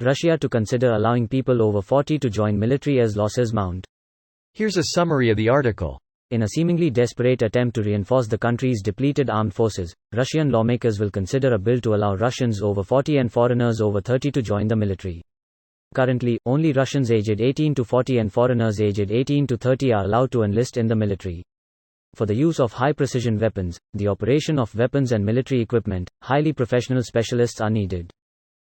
Russia to consider allowing people over 40 to join military as losses mount. Here's a summary of the article. In a seemingly desperate attempt to reinforce the country's depleted armed forces, Russian lawmakers will consider a bill to allow Russians over 40 and foreigners over 30 to join the military. Currently, only Russians aged 18 to 40 and foreigners aged 18 to 30 are allowed to enlist in the military. For the use of high-precision weapons, the operation of weapons and military equipment, highly professional specialists are needed.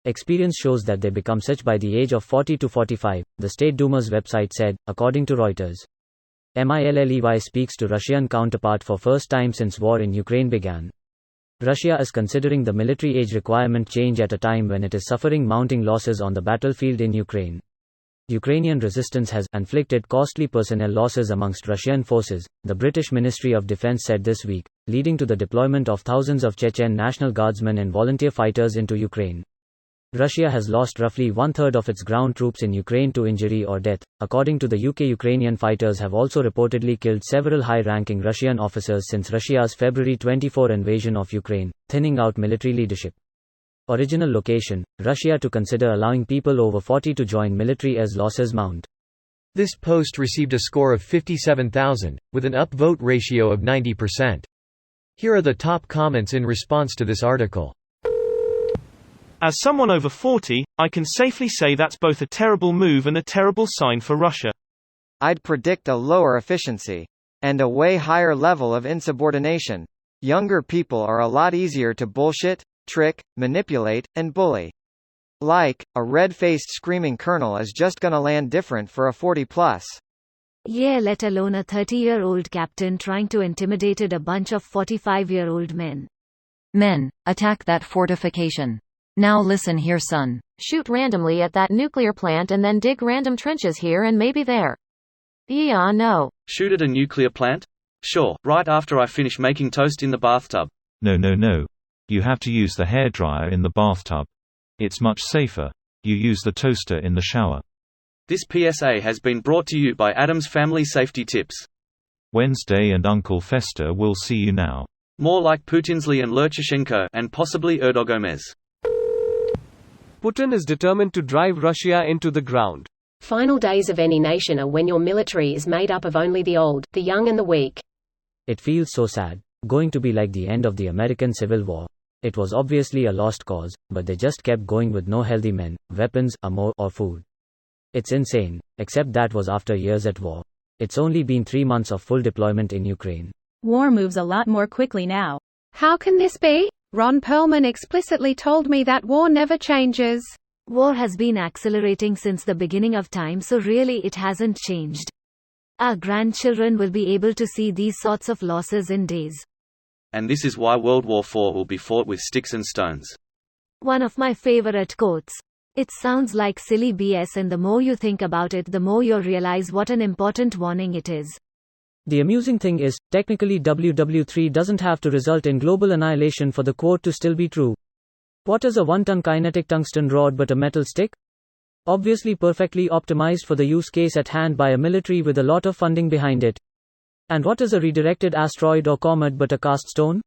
Experience shows that they become such by the age of 40 to 45, the State Duma's website said, according to Reuters. Milley speaks to Russian counterpart for first time since war in Ukraine began. Russia is considering the military age requirement change at a time when it is suffering mounting losses on the battlefield in Ukraine. Ukrainian resistance has inflicted costly personnel losses amongst Russian forces, the British Ministry of Defense said this week, leading to the deployment of thousands of Chechen National Guardsmen and volunteer fighters into Ukraine. Russia has lost roughly one-third of its ground troops in Ukraine to injury or death, according to the UK. Ukrainian fighters have also reportedly killed several high-ranking Russian officers since Russia's February 24 invasion of Ukraine, thinning out military leadership. Original location: Russia to consider allowing people over 40 to join military as losses mount. This post received a score of 57,000, with an upvote ratio of 90%. Here are the top comments in response to this article. As someone over 40, I can safely say that's both a terrible move and a terrible sign for Russia. I'd predict a lower efficiency. And a way higher level of insubordination. Younger people are a lot easier to bullshit, trick, manipulate, and bully. Like, a red-faced screaming colonel is just gonna land different for a 40-plus. Yeah, let alone a 30-year-old captain trying to intimidate a bunch of 45-year-old men. Men, attack that fortification. Now listen here, son. Shoot randomly at that nuclear plant and then dig random trenches here and maybe there. Yeah, no. Shoot at a nuclear plant? Sure, right after I finish making toast in the bathtub. No. You have to use the hairdryer in the bathtub. It's much safer. You use the toaster in the shower. This PSA has been brought to you by Adam's Family Safety Tips. Wednesday and Uncle Fester will see you now. More like Putinsly and Lukashenko and possibly Erdogan. Putin is determined to drive Russia into the ground. Final days of any nation are when your military is made up of only the old, the young and the weak. It feels so sad. Going to be like the end of the American Civil War. It was obviously a lost cause, but they just kept going with no healthy men, weapons, ammo, or food. It's insane, except that was after years at war. It's only been 3 months of full deployment in Ukraine. War moves a lot more quickly now. How can this be? Ron Perlman explicitly told me that war never changes. War has been accelerating since the beginning of time, so really it hasn't changed. Our grandchildren will be able to see these sorts of losses in days. And this is why World War IV will be fought with sticks and stones. One of my favorite quotes. It sounds like silly BS, and the more you think about it, the more you'll realize what an important warning it is. The amusing thing is, technically WW3 doesn't have to result in global annihilation for the quote to still be true. What is a 1-ton kinetic tungsten rod but a metal stick? Obviously perfectly optimized for the use case at hand by a military with a lot of funding behind it. And what is a redirected asteroid or comet but a cast stone?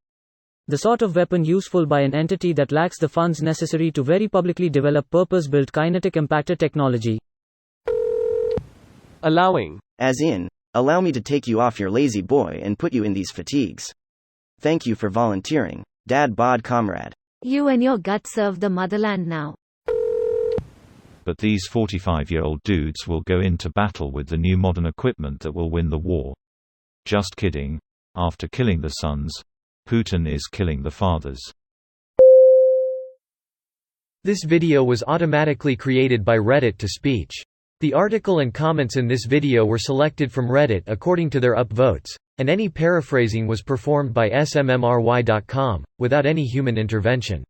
The sort of weapon useful by an entity that lacks the funds necessary to very publicly develop purpose-built kinetic impactor technology. Allowing. As in, allow me to take you off your lazy boy and put you in these fatigues. Thank you for volunteering, Dad bod comrade. You and your guts serve the motherland now. But these 45-year-old dudes will go into battle with the new modern equipment that will win the war. Just kidding. After killing the sons, Putin is killing the fathers. This video was automatically created by Reddit to speech. The article and comments in this video were selected from Reddit according to their upvotes, and any paraphrasing was performed by smmry.com, without any human intervention.